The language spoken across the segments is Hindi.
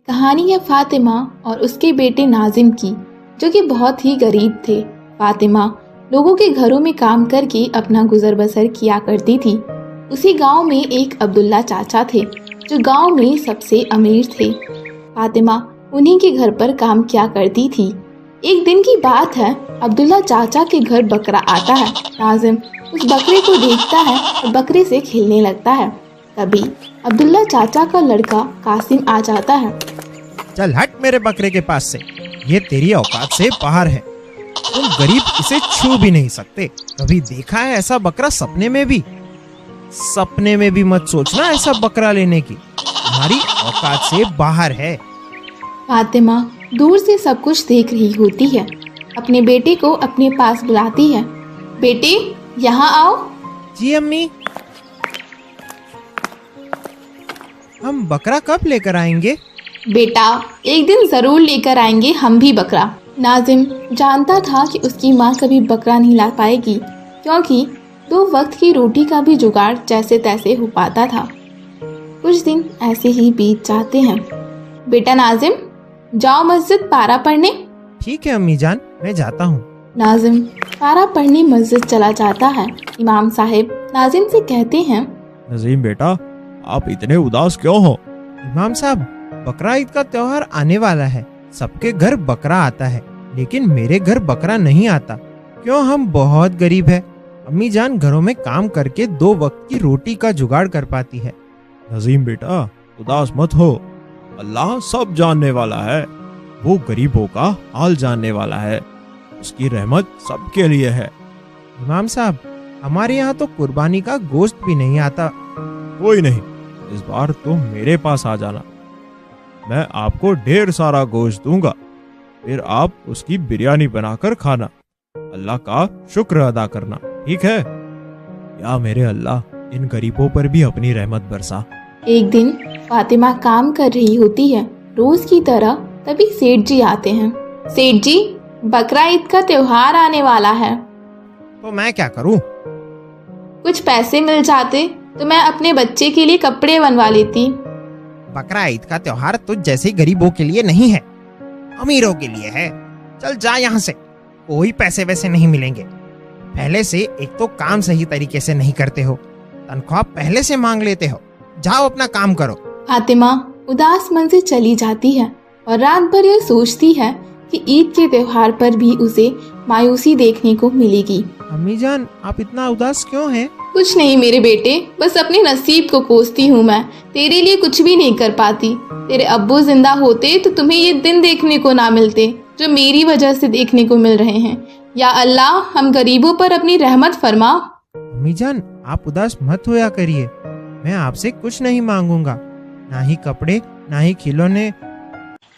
कहानी है फातिमा और उसके बेटे नाजिम की, जो कि बहुत ही गरीब थे। फातिमा लोगों के घरों में काम करके अपना गुजर बसर किया करती थी। उसी गांव में एक अब्दुल्ला चाचा थे, जो गांव में सबसे अमीर थे। फातिमा उन्हीं के घर पर काम किया करती थी। एक दिन की बात है, अब्दुल्ला चाचा के घर बकरा आता है। नाजिम उस बकरे को देखता है और बकरे से खेलने लगता है। तभी अब्दुल्ला चाचा का लड़का कासिम आ जाता है। चल हट मेरे बकरे के पास से, ये तेरी औकात से बाहर है। तुम गरीब इसे छू भी नहीं सकते। कभी देखा है ऐसा बकरा? सपने में भी मत सोचना ऐसा बकरा लेने की, तुम्हारी औकात से बाहर है। फातिमा दूर से सब कुछ देख रही होती है। अपने बेटे को अपने पास बुलाती है। बेटे यहाँ आओ। जी अम्मी। हम बकरा कब लेकर आएंगे? बेटा एक दिन जरूर लेकर आएंगे हम भी बकरा। नाजिम जानता था कि उसकी माँ कभी बकरा नहीं ला पाएगी, क्योंकि 2 वक्त की रोटी का भी जुगाड़ जैसे तैसे हो पाता था। कुछ दिन ऐसे ही बीत जाते हैं। बेटा नाजिम जाओ मस्जिद पारा पढ़ने। ठीक है अम्मी जान, मैं जाता हूँ। नाजिम पारा पढ़ने मस्जिद चला जाता है। इमाम साहब नाजिम से कहते हैं, नजीम बेटा आप इतने उदास क्यों हो? इमाम साहब बकरा ईद का त्योहार आने वाला है। सबके घर बकरा आता है, लेकिन मेरे घर बकरा नहीं आता। क्यों? हम बहुत गरीब है। अम्मी जान घरों में काम करके 2 वक्त की रोटी का जुगाड़ कर पाती है। नजीम बेटा उदास मत हो, अल्लाह सब जानने वाला है। वो गरीबों का हाल जानने वाला है, उसकी रहमत सबके लिए है। इमाम साहब हमारे यहाँ तो कुर्बानी का गोश्त भी नहीं आता। कोई नहीं, इस बार तुम मेरे पास आ जाना, मैं आपको ढेर सारा गोश्त दूंगा, फिर आप उसकी बिरयानी बनाकर खाना, अल्लाह का शुक्र अदा करना, ठीक है? या मेरे अल्लाह इन गरीबों पर भी अपनी रहमत बरसा। एक दिन फातिमा काम कर रही होती है रोज की तरह। तभी सेठ जी आते हैं। सेठ जी बकरा ईद का त्योहार आने वाला है। तो मैं क्या करूं? कुछ पैसे मिल जाते तो मैं अपने बच्चे के लिए कपड़े बनवा लेती। बकरा ईद का त्योहार तुझ जैसे गरीबों के लिए नहीं है, अमीरों के लिए है। चल जा यहाँ से, कोई पैसे वैसे नहीं मिलेंगे। पहले से एक तो काम सही तरीके से नहीं करते हो, तनख्वाह पहले से मांग लेते हो। जाओ अपना काम करो। फातिमा उदास मन से चली जाती है और रात भर यह सोचती है कि ईद के त्योहार पर भी उसे मायूसी देखने को मिलेगी। अम्मी जान आप इतना उदास क्यों हैं? कुछ नहीं मेरे बेटे, बस अपने नसीब को कोसती हूँ मैं। तेरे लिए कुछ भी नहीं कर पाती। तेरे अब्बू जिंदा होते तो तुम्हें ये दिन देखने को ना मिलते जो मेरी वजह से देखने को मिल रहे हैं। या अल्लाह हम गरीबों पर अपनी रहमत फरमा। अम्मी जान आप उदास मत होया करिए, मैं आपसे कुछ नहीं मांगूंगा, ना ही कपड़े ना ही खिलौने।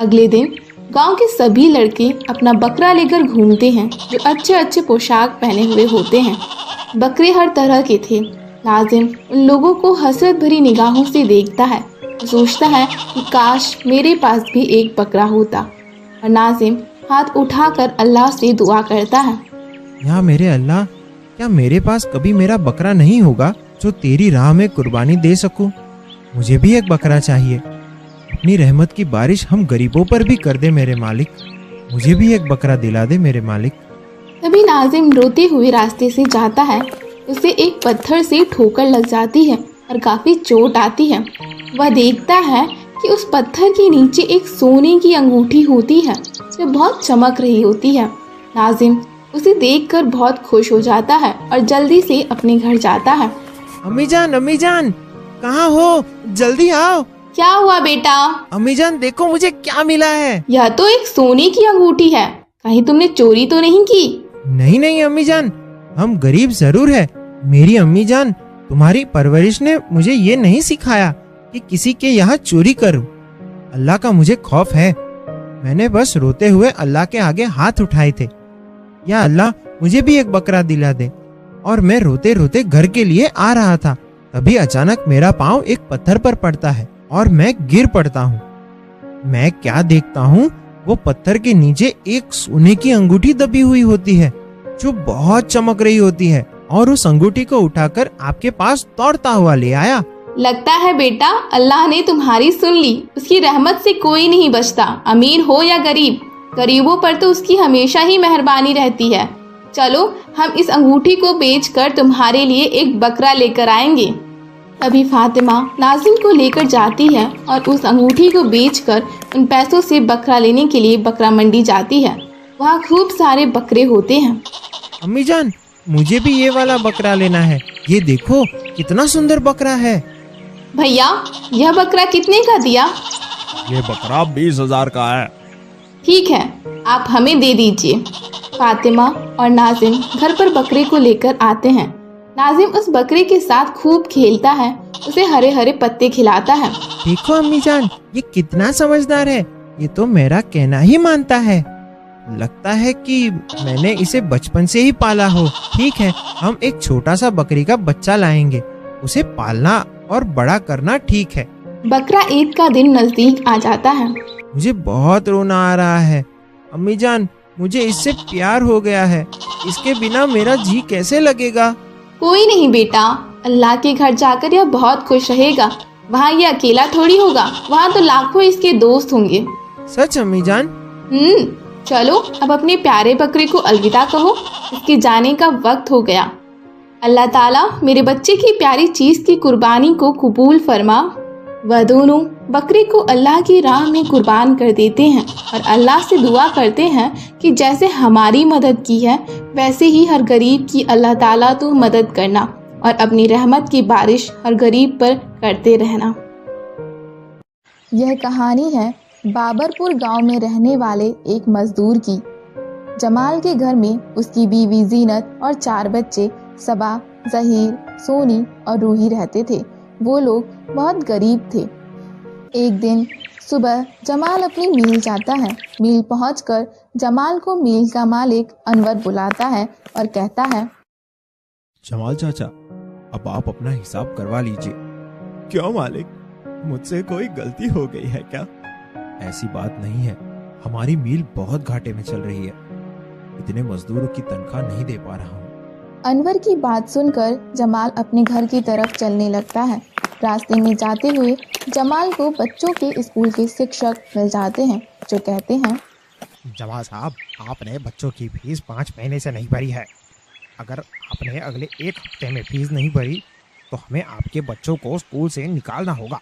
अगले दिन गांव के सभी लड़के अपना बकरा लेकर घूमते हैं, जो अच्छे अच्छे पोशाक पहने हुए होते हैं। बकरे हर तरह के थे। नाजिम उन लोगों को हसरत भरी निगाहों से देखता है, सोचता है कि काश मेरे पास भी एक बकरा होता। और नाजिम हाथ उठाकर अल्लाह से दुआ करता है, या मेरे अल्लाह, क्या मेरे पास कभी मेरा बकरा नहीं होगा जो तेरी राह में कुर्बानी दे सकूं? मुझे भी एक बकरा चाहिए। अपनी रहमत की बारिश हम गरीबों पर भी कर दे मेरे मालिक, मुझे भी एक बकरा दिला दे मेरे मालिक। तभी नाजिम रोते हुए रास्ते से जाता है। उसे एक पत्थर से ठोकर लग जाती है और काफी चोट आती है। वह देखता है कि उस पत्थर के नीचे एक सोने की अंगूठी होती है, जो बहुत चमक रही होती है। नाजिम उसे देखकर बहुत खुश हो जाता है और जल्दी से अपने घर जाता है। अम्मी जान कहाँ हो? जल्दी आओ। क्या हुआ बेटा? अम्मी जान देखो मुझे क्या मिला है। यह तो एक सोने की अंगूठी है, कहीं तुमने चोरी तो नहीं की? नहीं अम्मी जान, हम गरीब जरूर है। मेरी अम्मी जान तुम्हारी परवरिश ने मुझे ये नहीं सिखाया कि किसी के यहाँ चोरी करूं। अल्लाह का मुझे खौफ है। मैंने बस रोते हुए अल्लाह के आगे हाथ उठाए थे, या अल्लाह मुझे भी एक बकरा दिला दे। और मैं रोते रोते घर के लिए आ रहा था, तभी अचानक मेरा पाँव एक पत्थर पर पड़ता है और मैं गिर पड़ता हूँ। मैं क्या देखता हूँ, वो पत्थर के नीचे एक सोने की अंगूठी दबी हुई होती है, जो बहुत चमक रही होती है। और उस अंगूठी को उठाकर आपके पास दौड़ता हुआ ले आया। लगता है बेटा अल्लाह ने तुम्हारी सुन ली। उसकी रहमत से कोई नहीं बचता, अमीर हो या गरीब, गरीबों पर तो उसकी हमेशा ही मेहरबानी रहती है। चलो हम इस अंगूठी को बेचकर तुम्हारे लिए एक बकरा लेकर आएंगे। तभी फातिमा नाजिम को लेकर जाती है और उस अंगूठी को बेचकर उन पैसों से बकरा लेने के लिए बकरा मंडी जाती है। वहाँ खूब सारे बकरे होते हैं। अम्मी जान, मुझे भी ये वाला बकरा लेना है। ये देखो कितना सुंदर बकरा है। भैया यह बकरा कितने का दिया? ये बकरा 20,000 का है। ठीक है, आप हमें दे दीजिए। फातिमा और नाजिम घर पर बकरे को लेकर आते हैं। नाजिम उस बकरे के साथ खूब खेलता है, उसे हरे हरे पत्ते खिलाता है। देखो अम्मी जान, ये कितना समझदार है। ये तो मेरा कहना ही मानता है। लगता है कि मैंने इसे बचपन से ही पाला हो। ठीक है, हम एक छोटा सा बकरी का बच्चा लाएंगे। उसे पालना और बड़ा करना ठीक है। बकरा ईद का दिन नजदीक आ जाता है। मुझे बहुत रोना आ रहा है। अम्मी जान, मुझे इससे प्यार हो गया है। इसके बिना मेरा जी कैसे लगेगा? कोई नहीं बेटा, अल्लाह के घर जाकर यह बहुत खुश रहेगा। वहाँ ये अकेला थोड़ी होगा, वहाँ तो लाखों इसके दोस्त होंगे। सच अम्मी जान? चलो अब अपने प्यारे बकरे को अलविदा कहो, इसके जाने का वक्त हो गया। अल्लाह ताला मेरे बच्चे की प्यारी चीज की कुर्बानी को कबूल फरमा। वह दोनों बकरे को अल्लाह की राह में कुर्बान कर देते हैं और अल्लाह से दुआ करते हैं कि जैसे हमारी मदद की है वैसे ही हर गरीब की अल्लाह ताला तू मदद करना और अपनी रहमत की बारिश हर गरीब पर करते रहना। यह कहानी है बाबरपुर गांव में रहने वाले एक मजदूर की। जमाल के घर में उसकी बीवी जीनत और 4 बच्चे सबा, जहीर, सोनी और रूही रहते थे। वो लोग बहुत गरीब थे। एक दिन सुबह जमाल अपनी मील जाता है। मील पहुंचकर जमाल को मील का मालिक अनवर बुलाता है और कहता है, जमाल चाचा, अब आप अपना हिसाब करवा लीजिए। क्यों मालिक, मुझसे कोई गलती हो गई है क्या? ऐसी बात नहीं है, हमारी मील बहुत घाटे में चल रही है। इतने मजदूरों की तनख्वाह नहीं दे पा रहा हूँ। अनवर की बात सुनकर जमाल अपने घर की तरफ चलने लगता है। रास्ते में जाते हुए जमाल को बच्चों के स्कूल के शिक्षक मिल जाते हैं, जो कहते हैं, जमाल साहब, आपने बच्चों की फीस 5 महीने से नहीं भरी है। अगर आपने अगले 1 हफ्ते में फीस नहीं भरी तो हमें आपके बच्चों को स्कूल से निकालना होगा।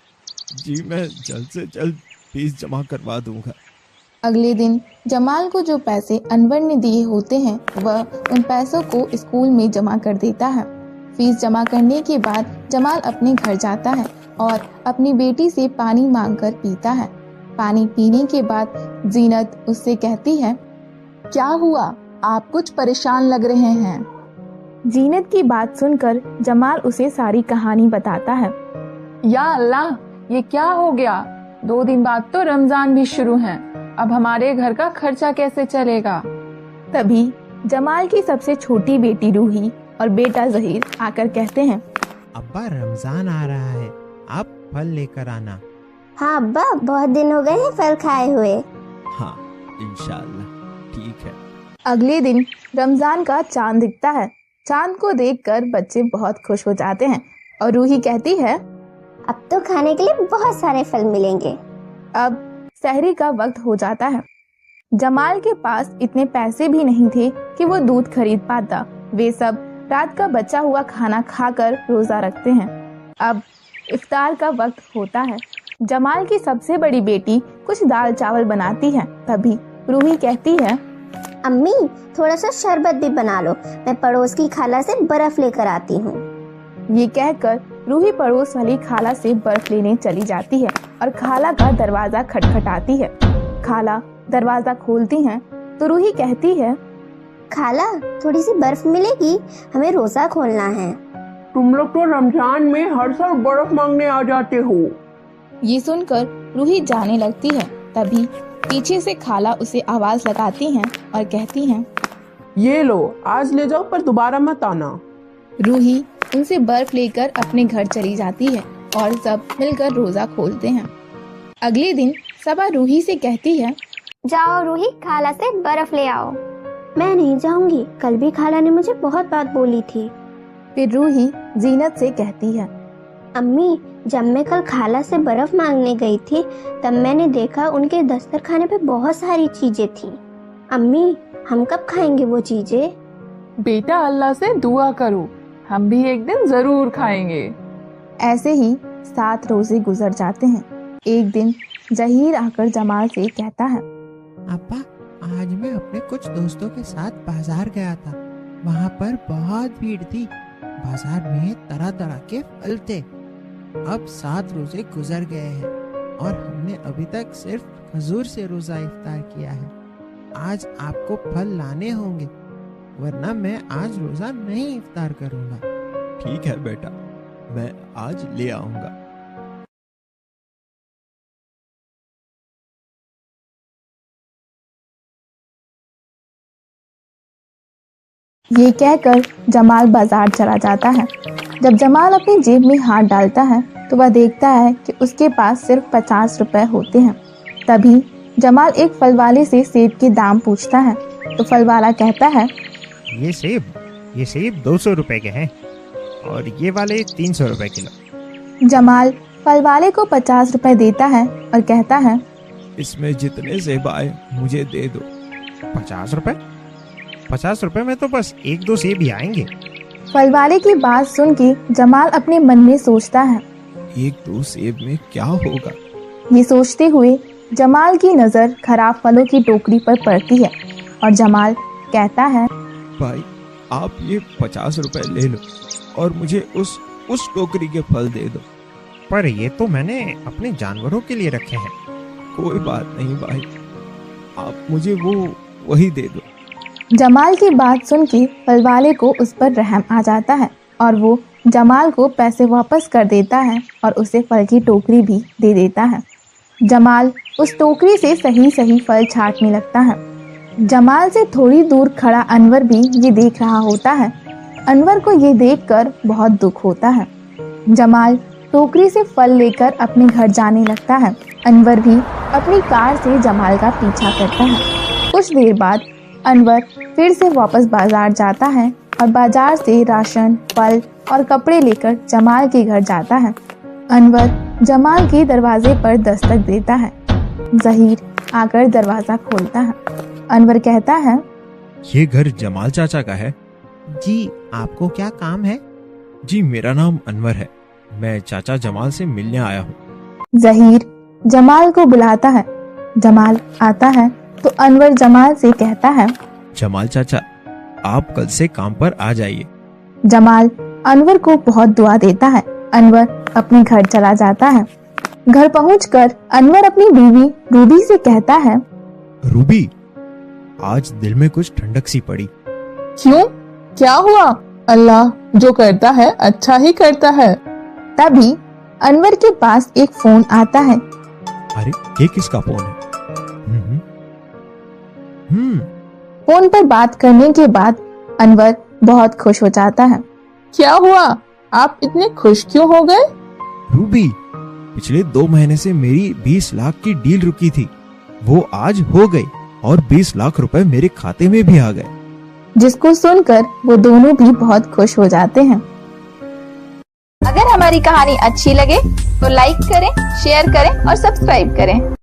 जी, मैं जल्द से जल्द फीस जमा करवा दूंगा। अगले दिन जमाल को जो पैसे अनवर ने दिए होते हैं वह उन पैसों को स्कूल में जमा कर देता है। फीस जमा करने के बाद जमाल अपने घर जाता है और अपनी बेटी से पानी मांगकर पीता है। पानी पीने के बाद जीनत उससे कहती है, क्या हुआ, आप कुछ परेशान लग रहे हैं। जीनत की बात सुनकर जमाल उसे सारी कहानी बताता है। या अल्लाह, ये क्या हो गया? 2 दिन बाद तो रमजान भी शुरू है। अब हमारे घर का खर्चा कैसे चलेगा? तभी जमाल की सबसे छोटी बेटी रूही और बेटा जहीर आकर कहते हैं, अब्बा रमजान आ रहा है, आप फल लेकर आना। हाँ अब्बा, बहुत दिन हो गए हैं फल खाए हुए। हाँ इंशाअल्लाह, ठीक है। अगले दिन रमजान का चांद दिखता है। चांद को देखकर बच्चे बहुत खुश हो जाते हैं और रूही कहती है, अब तो खाने के लिए बहुत सारे फल मिलेंगे। अब सहरी का वक्त हो जाता है। जमाल के पास इतने पैसे भी नहीं थे कि वो दूध खरीद पाता। वे सब रात का बचा हुआ खाना खाकर रोजा रखते हैं। अब इफ्तार का वक्त होता है। जमाल की सबसे बड़ी बेटी कुछ दाल चावल बनाती है। तभी रूही कहती है, अम्मी थोड़ा सा शरबत भी बना लो, मैं पड़ोस की खाला से बर्फ लेकर आती हूँ। ये कहकर रूही पड़ोस वाली खाला से बर्फ लेने चली जाती है और खाला का दरवाजा खटखटाती है। खाला दरवाजा खोलती हैं तो रूही कहती है, खाला थोड़ी सी बर्फ मिलेगी, हमें रोजा खोलना है। तुम लोग तो रमजान में हर साल बर्फ मांगने आ जाते हो। ये सुनकर रूही जाने लगती है। तभी पीछे से खाला उसे आवाज लगाती हैं और कहती हैं, ये लो, आज ले जाओ पर दोबारा मत आना। रूही उनसे बर्फ लेकर अपने घर चली जाती है और सब मिलकर रोजा खोलते हैं। अगले दिन सबा रूही से कहती है, जाओ रूही, खाला से बर्फ ले आओ। मैं नहीं जाऊंगी, कल भी खाला ने मुझे बहुत बात बोली थी। फिर रूही जीनत से कहती है, अम्मी जब मैं कल खाला से बर्फ मांगने गई थी तब मैंने देखा उनके दस्तरखाने पे बहुत सारी चीजें थी। अम्मी, हम कब खाएंगे वो चीजें? बेटा अल्लाह से दुआ करो, हम भी एक दिन जरूर खाएंगे। ऐसे ही 7 रोजे गुजर जाते हैं। एक दिन जहीर आकर जमाल से कहता है, अब्बा, आज मैं अपने कुछ दोस्तों के साथ बाजार गया था। वहाँ पर बहुत भीड़ थी। बाजार में तरह तरह के फल थे। अब 7 रोजे गुजर गए हैं और हमने अभी तक सिर्फ खजूर से रोजा इफ्तार किया है। आज आपको फल लाने होंगे, वरना मैं आज रोजा नहीं इफ्तार करूँगा। ठीक है बेटा, मैं आज ले आऊँगा। ये कहकर जमाल बाजार चला जाता है। जब जमाल अपनी जेब में हाथ डालता है तो वह देखता है कि उसके पास सिर्फ 50 रुपए होते हैं। तभी जमाल एक फल वाले से सेब के दाम पूछता है तो फल वाला कहता है, ये सेब 200 रुपए के हैं और ये वाले 300 रुपए किलो। जमाल फल वाले को 50 रुपए देता है और कहता है, इसमें जितने सेब आए मुझे दे दो। 50 रुपए? 50 रुपए में तो बस 1-2 सेब ही आएंगे। फल वाले की बात सुन के जमाल अपने मन में सोचता है, 1-2 सेब में क्या होगा। ये सोचते हुए जमाल की नजर खराब फलों की टोकरी पर पड़ती है और जमाल कहता है, भाई, आप ये 50 रुपए ले लो और मुझे उस टोकरी के फल दे दो। पर ये तो मैंने अपने जानवरों के लिए रखे हैं। कोई बात नहीं भाई, आप मुझे वही दे दो। जमाल की बात सुन के फल वाले को उस पर रहम आ जाता है और वो जमाल को पैसे वापस कर देता है और उसे फल की टोकरी भी दे देता है। जमाल उस टोकरी से सही फल छांटने लगता है। जमाल से थोड़ी दूर खड़ा अनवर भी ये देख रहा होता है। अनवर को ये देखकर बहुत दुख होता है। जमाल टोकरी से फल लेकर अपने घर जाने लगता है। अनवर भी अपनी कार से जमाल का पीछा करता है। कुछ देर बाद अनवर फिर से वापस बाजार जाता है और बाजार से राशन, फल और कपड़े लेकर जमाल के घर जाता है। अनवर जमाल के दरवाजे पर दस्तक देता है। जहीर आकर दरवाजा खोलता है। अनवर कहता है, ये घर जमाल चाचा का है? जी, आपको क्या काम है? जी, मेरा नाम अनवर है। मैं चाचा जमाल से मिलने आया हूँ। जहीर जमाल को बुलाता है। जमाल आता है तो अनवर जमाल से कहता है, जमाल चाचा, आप कल से काम पर आ जाइए। जमाल अनवर को बहुत दुआ देता है। अनवर अपने घर चला जाता है। घर पहुंचकर अनवर अपनी बीवी रूबी से कहता है, रूबी, आज दिल में कुछ ठंडक सी पड़ी। क्यों, क्या हुआ? अल्लाह जो करता है अच्छा ही करता है। तभी अनवर के पास एक फोन आता है। अरे, ये किसका फोन है? फोन पर बात करने के बाद अनवर बहुत खुश हो जाता है। क्या हुआ, आप इतने खुश क्यों हो गए? रूबी, पिछले 2 महीने से मेरी 20 लाख की डील रुकी थी, वो आज हो गई और 20 लाख रुपए मेरे खाते में भी आ गए। जिसको सुनकर वो दोनों भी बहुत खुश हो जाते हैं। अगर हमारी कहानी अच्छी लगे तो लाइक करें, शेयर करें और सब्सक्राइब करें।